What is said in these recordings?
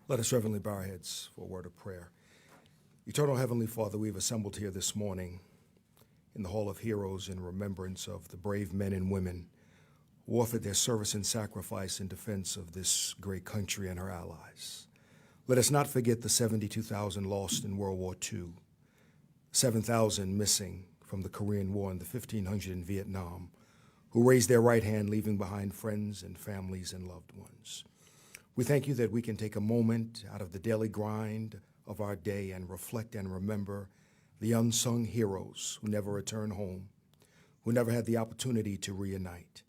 Let us reverently bow our heads for a word of prayer. Eternal Heavenly Father, we've assembled here this morning in the Hall of Heroes in remembrance of the brave men and women who offered their service and sacrifice in defense of this great country and her allies. Let us not forget the 72,000 lost in World War II, 7,000 missing from the Korean War and the 1,500 in Vietnam, who raised their right hand, leaving behind friends and families and loved ones. We thank you that we can take a moment out of the daily grind of our day and reflect and remember the unsung heroes who never returned home, who never had the opportunity to reunite,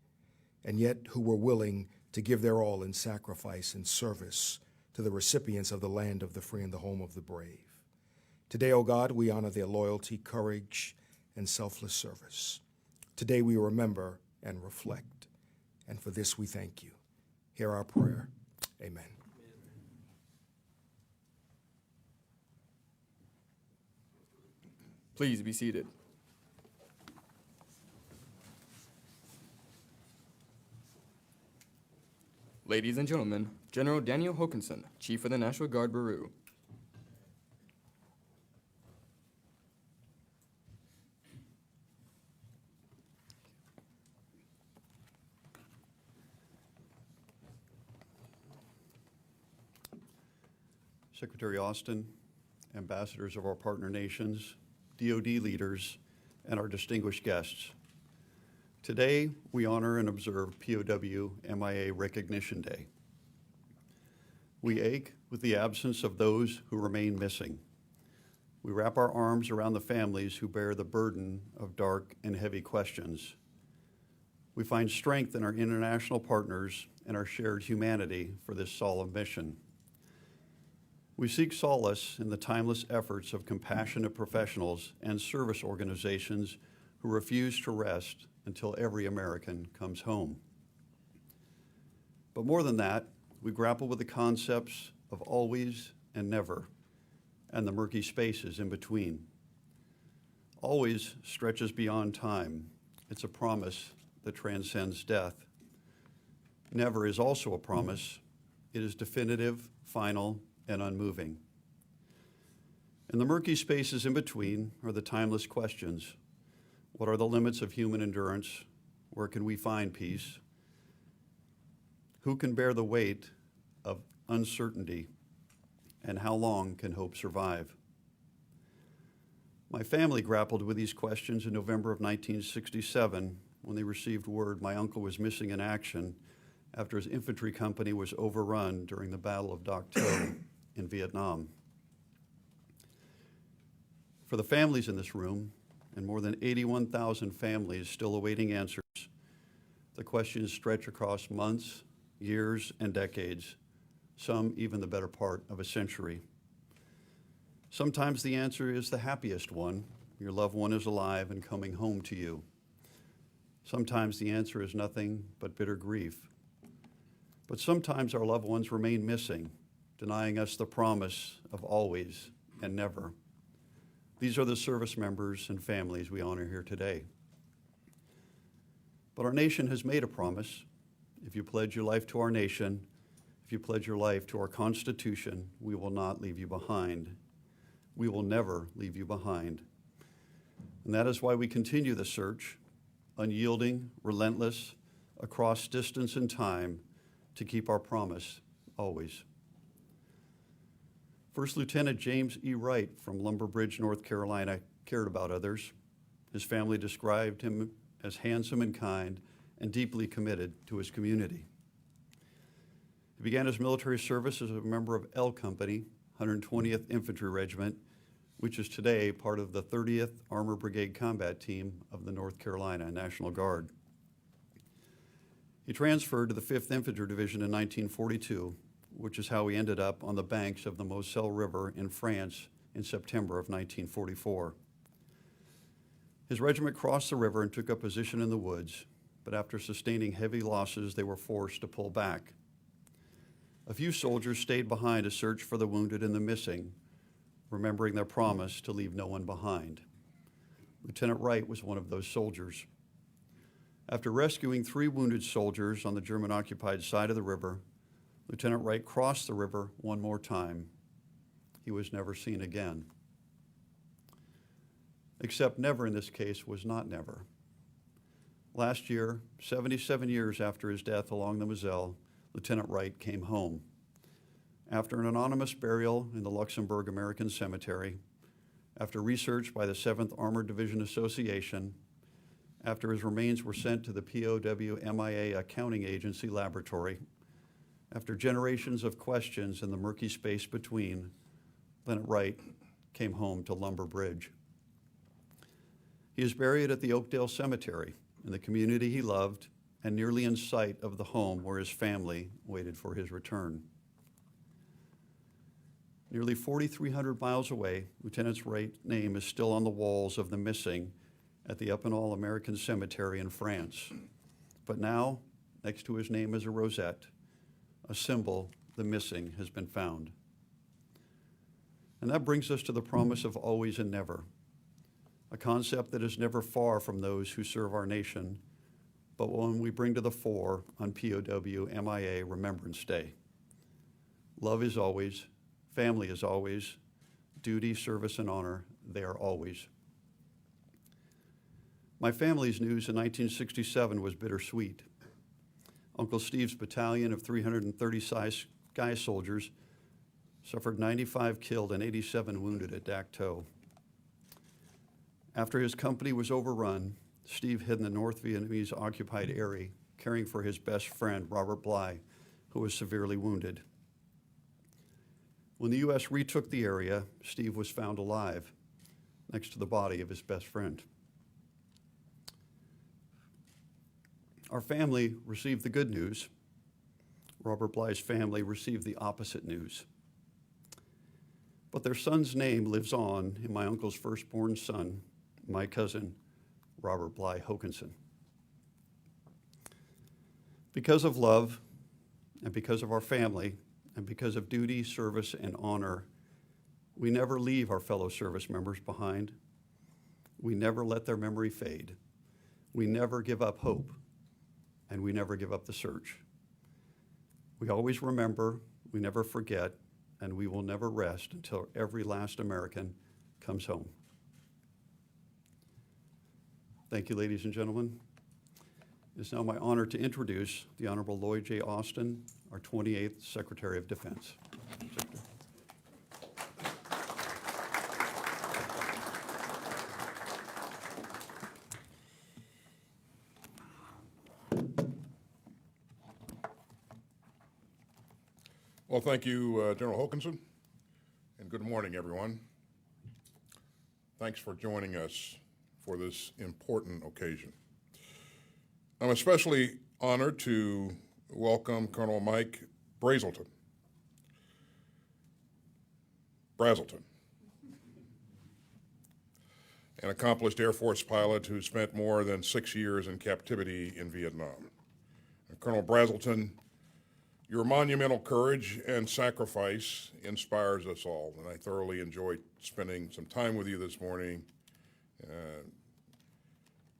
and yet who were willing to give their all in sacrifice and service to the recipients of the land of the free and the home of the brave. Today, O God, we honor their loyalty, courage, and selfless service. Today we remember and reflect, and for this we thank you. Hear our prayer. Amen. Please be seated. Ladies and gentlemen, General Daniel Hokanson, Chief of the National Guard, Bureau. Secretary Austin, ambassadors of our partner nations, DoD leaders, and our distinguished guests. Today, we honor and observe POW MIA Recognition Day. We ache with the absence of those who remain missing. We wrap our arms around the families who bear the burden of dark and heavy questions. We find strength in our international partners and our shared humanity for this solemn mission. We seek solace in the timeless efforts of compassionate professionals and service organizations who refuse to rest until every American comes home. But more than that, we grapple with the concepts of always and never, and the murky spaces in between. Always stretches beyond time. It's a promise that transcends death. Never is also a promise. It is definitive, final, and unmoving. And the murky spaces in between are the timeless questions. What are the limits of human endurance? Where can we find peace? Who can bear the weight of uncertainty? And how long can hope survive? My family grappled with these questions in November of 1967 when they received word my uncle was missing in action after his infantry company was overrun during the Battle of Dak To in Vietnam. For the families in this room, and more than 81,000 families still awaiting answers, the questions stretch across months, years, and decades, some even the better part of a century. Sometimes the answer is the happiest one. Your loved one is alive and coming home to you. Sometimes the answer is nothing but bitter grief. But sometimes our loved ones remain missing, denying us the promise of always and never. These are the service members and families we honor here today. But our nation has made a promise. If you pledge your life to our nation, if you pledge your life to our Constitution, we will not leave you behind. We will never leave you behind. And that is why we continue the search, unyielding, relentless, across distance and time, to keep our promise always. First Lieutenant James E. Wright from Lumber Bridge, North Carolina, cared about others. His family described him as handsome and kind and deeply committed to his community. He began his military service as a member of L Company, 120th Infantry Regiment, which is today part of the 30th Armor Brigade Combat Team of the North Carolina National Guard. He transferred to the 5th Infantry Division in 1942, which is how he ended up on the banks of the Moselle River in France in September of 1944. His regiment crossed the river and took up position in the woods, but after sustaining heavy losses, they were forced to pull back. A few soldiers stayed behind to search for the wounded and the missing, remembering their promise to leave no one behind. Lieutenant Wright was one of those soldiers. After rescuing 3 wounded soldiers on the German-occupied side of the river, Lieutenant Wright crossed the river one more time. He was never seen again. Except never in this case was not never. Last year, 77 years after his death along the Moselle, Lieutenant Wright came home. After an anonymous burial in the Luxembourg American Cemetery, after research by the 7th Armored Division Association, after his remains were sent to the POW MIA Accounting Agency laboratory, after generations of questions in the murky space between, Lieutenant Wright came home to Lumber Bridge. He is buried at the Oakdale Cemetery in the community he loved and nearly in sight of the home where his family waited for his return. Nearly 4,300 miles away, Lieutenant Wright's name is still on the walls of the missing at the Epinal American Cemetery in France. But now, next to his name is a rosette, a symbol the missing has been found. And that brings us to the promise of always and never, a concept that is never far from those who serve our nation, but one we bring to the fore on POW MIA Remembrance Day. Love is always, family is always, duty, service, and honor, they are always. My family's news in 1967 was bittersweet. Uncle Steve's battalion of 330 Sky soldiers suffered 95 killed and 87 wounded at Dak To. After his company was overrun, Steve hid in the North Vietnamese occupied area, caring for his best friend, Robert Bly, who was severely wounded. When the U.S. retook the area, Steve was found alive next to the body of his best friend. Our family received the good news. Robert Bly's family received the opposite news. But their son's name lives on in my uncle's firstborn son, my cousin, Robert Bly Hokanson. Because of love, and because of our family, and because of duty, service, and honor, we never leave our fellow service members behind. We never let their memory fade. We never give up hope, and we never give up the search. We always remember, we never forget, and we will never rest until every last American comes home. Thank you, ladies and gentlemen. It is now my honor to introduce the Honorable Lloyd J. Austin, our 28th Secretary of Defense. Secretary. Well, thank you, General Hokanson, and good morning, everyone. Thanks for joining us for this important occasion. I'm especially honored to welcome Colonel Mike Brazelton, an accomplished Air Force pilot who spent more than 6 years in captivity in Vietnam. And Colonel Brazelton, your monumental courage and sacrifice inspires us all, and I thoroughly enjoyed spending some time with you this morning.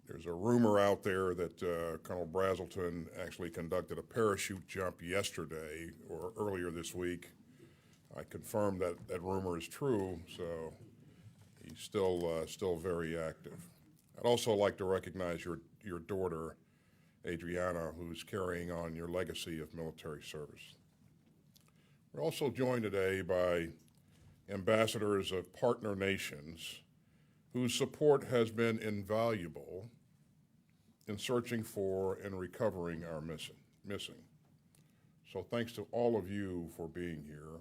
There's a rumor out there that Colonel Brazelton actually conducted a parachute jump yesterday or earlier this week. I confirm that that rumor is true, so he's still very active. I'd also like to recognize your daughter, Adriana, who's carrying on your legacy of military service. We're also joined today by ambassadors of partner nations whose support has been invaluable in searching for and recovering our missing. So thanks to all of you for being here.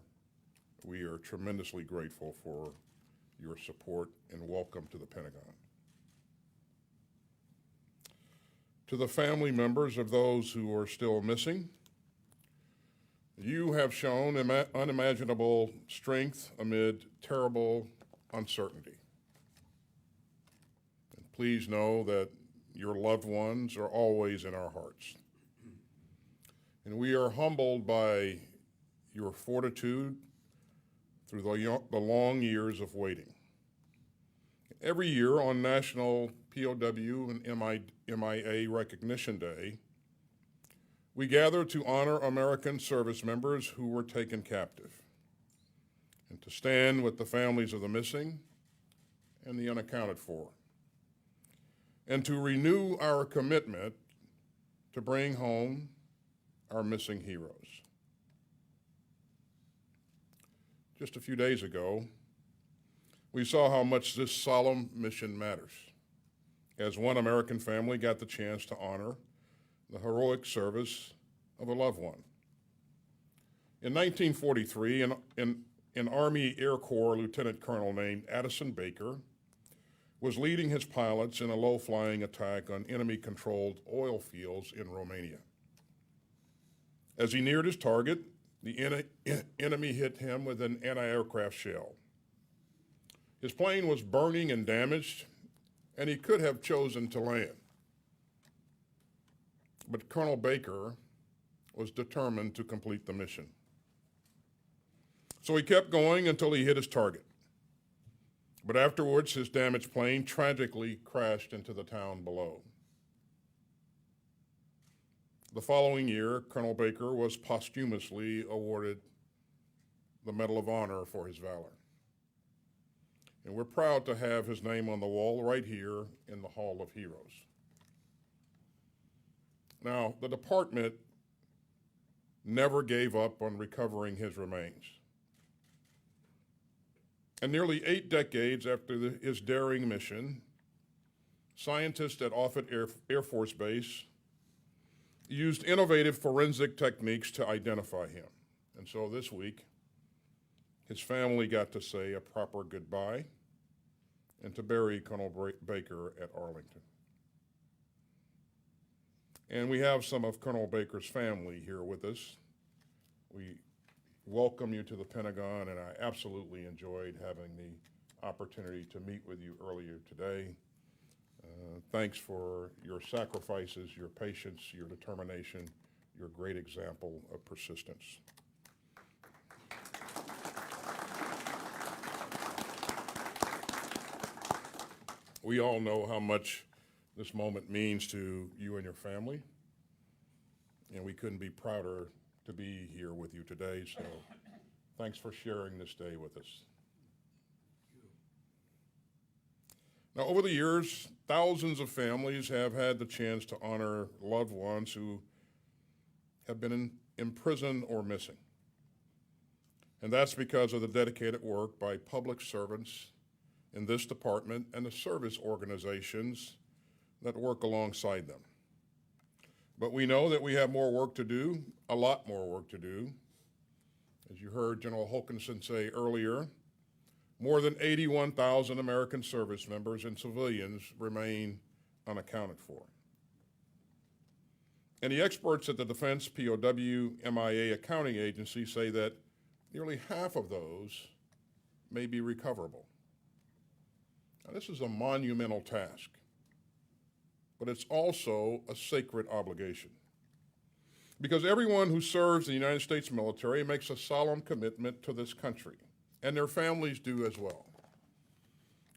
We are tremendously grateful for your support and welcome to the Pentagon. To the family members of those who are still missing, you have shown unimaginable strength amid terrible uncertainty. And please know that your loved ones are always in our hearts. And we are humbled by your fortitude through the long years of waiting. Every year on National POW and MIA Recognition Day, we gather to honor American service members who were taken captive and to stand with the families of the missing and the unaccounted for, and to renew our commitment to bring home our missing heroes. Just a few days ago, we saw how much this solemn mission matters, as one American family got the chance to honor the heroic service of a loved one. In 1943, an Army Air Corps lieutenant colonel named Addison Baker was leading his pilots in a low-flying attack on enemy-controlled oil fields in Romania. As he neared his target, the enemy hit him with an anti-aircraft shell. His plane was burning and damaged, and he could have chosen to land. But Colonel Baker was determined to complete the mission. So he kept going until he hit his target. But afterwards, his damaged plane tragically crashed into the town below. The following year, Colonel Baker was posthumously awarded the Medal of Honor for his valor. And we're proud to have his name on the wall right here in the Hall of Heroes. Now, the department never gave up on recovering his remains. And nearly 8 decades after his daring mission, scientists at Offutt Air Force Base used innovative forensic techniques to identify him. And so this week, his family got to say a proper goodbye and to bury Colonel Baker at Arlington. And we have some of Colonel Baker's family here with us. We welcome you to the Pentagon, and I absolutely enjoyed having the opportunity to meet with you earlier today. Thanks for your sacrifices, your patience, your determination, your great example of persistence. We all know how much this moment means to you and your family, and we couldn't be prouder to be here with you today, so thanks for sharing this day with us. Now, over the years, thousands of families have had the chance to honor loved ones who have been in prison or missing. And that's because of the dedicated work by public servants in this department and the service organizations that work alongside them. But we know that we have more work to do, a lot more work to do. As you heard General Hokanson say earlier, more than 81,000 American service members and civilians remain unaccounted for. And the experts at the Defense POW MIA Accounting Agency say that nearly half of those may be recoverable. Now, this is a monumental task, but it's also a sacred obligation. Because everyone who serves in the United States military makes a solemn commitment to this country, and their families do as well.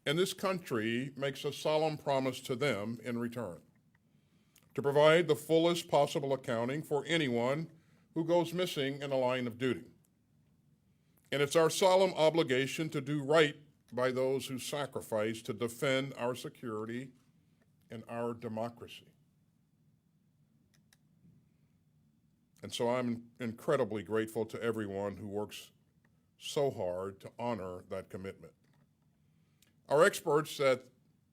And this country makes a solemn promise to them in return, to provide the fullest possible accounting for anyone who goes missing in a line of duty. And it's our solemn obligation to do right by those who sacrifice to defend our security and our democracy. And so I'm incredibly grateful to everyone who works so hard to honor that commitment. Our experts at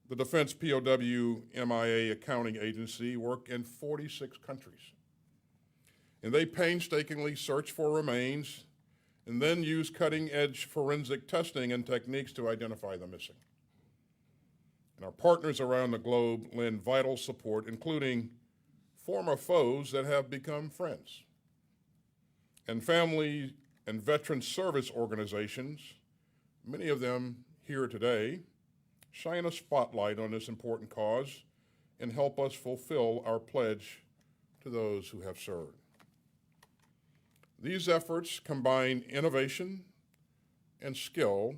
the Defense POW MIA Accounting Agency work in 46 countries. And they painstakingly search for remains and then use cutting-edge forensic testing and techniques to identify the missing. And our partners around the globe lend vital support, including former foes that have become friends, and family and veteran service organizations, many of them here today, shine a spotlight on this important cause and help us fulfill our pledge to those who have served. These efforts combine innovation and skill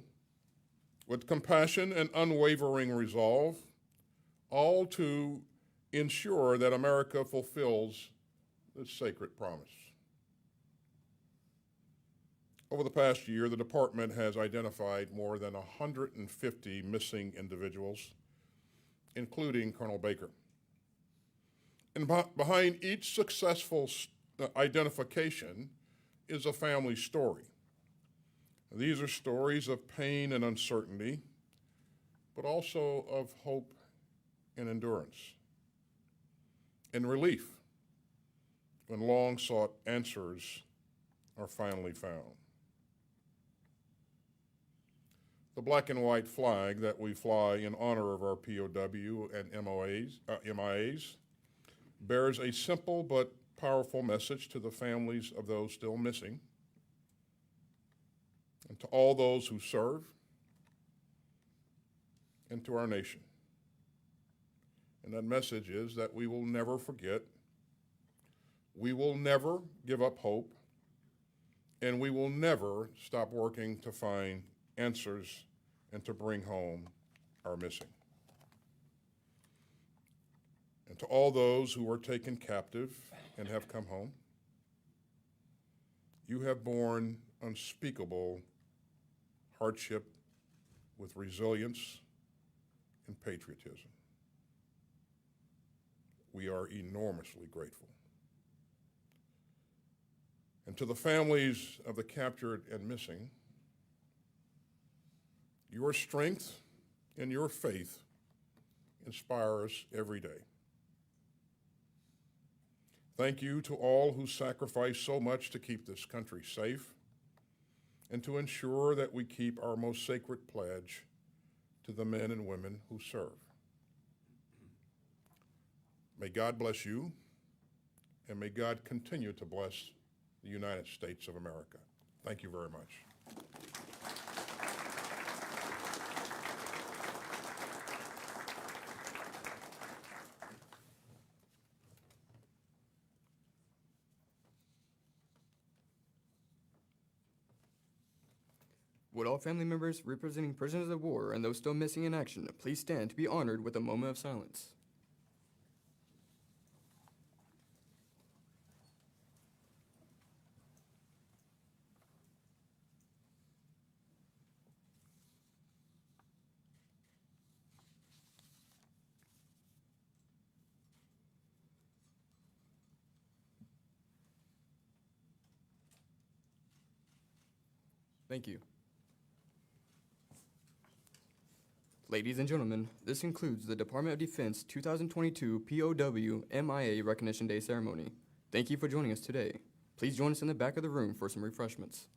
with compassion and unwavering resolve, all to ensure that America fulfills this sacred promise. Over the past year, the department has identified more than 150 missing individuals, including Colonel Baker. And behind each successful identification is a family story. These are stories of pain and uncertainty, but also of hope and endurance and relief when long-sought answers are finally found. The black and white flag that we fly in honor of our POW and MIAs bears a simple but powerful message to the families of those still missing and to all those who serve and to our nation. And that message is that we will never forget, we will never give up hope, and we will never stop working to find answers and to bring home our missing. And to all those who were taken captive and have come home, you have borne unspeakable hardship with resilience and patriotism. We are enormously grateful. And to the families of the captured and missing, your strength and your faith inspire us every day. Thank you to all who sacrifice so much to keep this country safe and to ensure that we keep our most sacred pledge to the men and women who serve. May God bless you, and may God continue to bless the United States of America. Thank you very much. Would all family members representing prisoners of war and those still missing in action please stand to be honored with a moment of silence? Thank you. Ladies and gentlemen, this concludes the Department of Defense 2022 POW MIA Recognition Day ceremony. Thank you for joining us today. Please join us in the back of the room for some refreshments.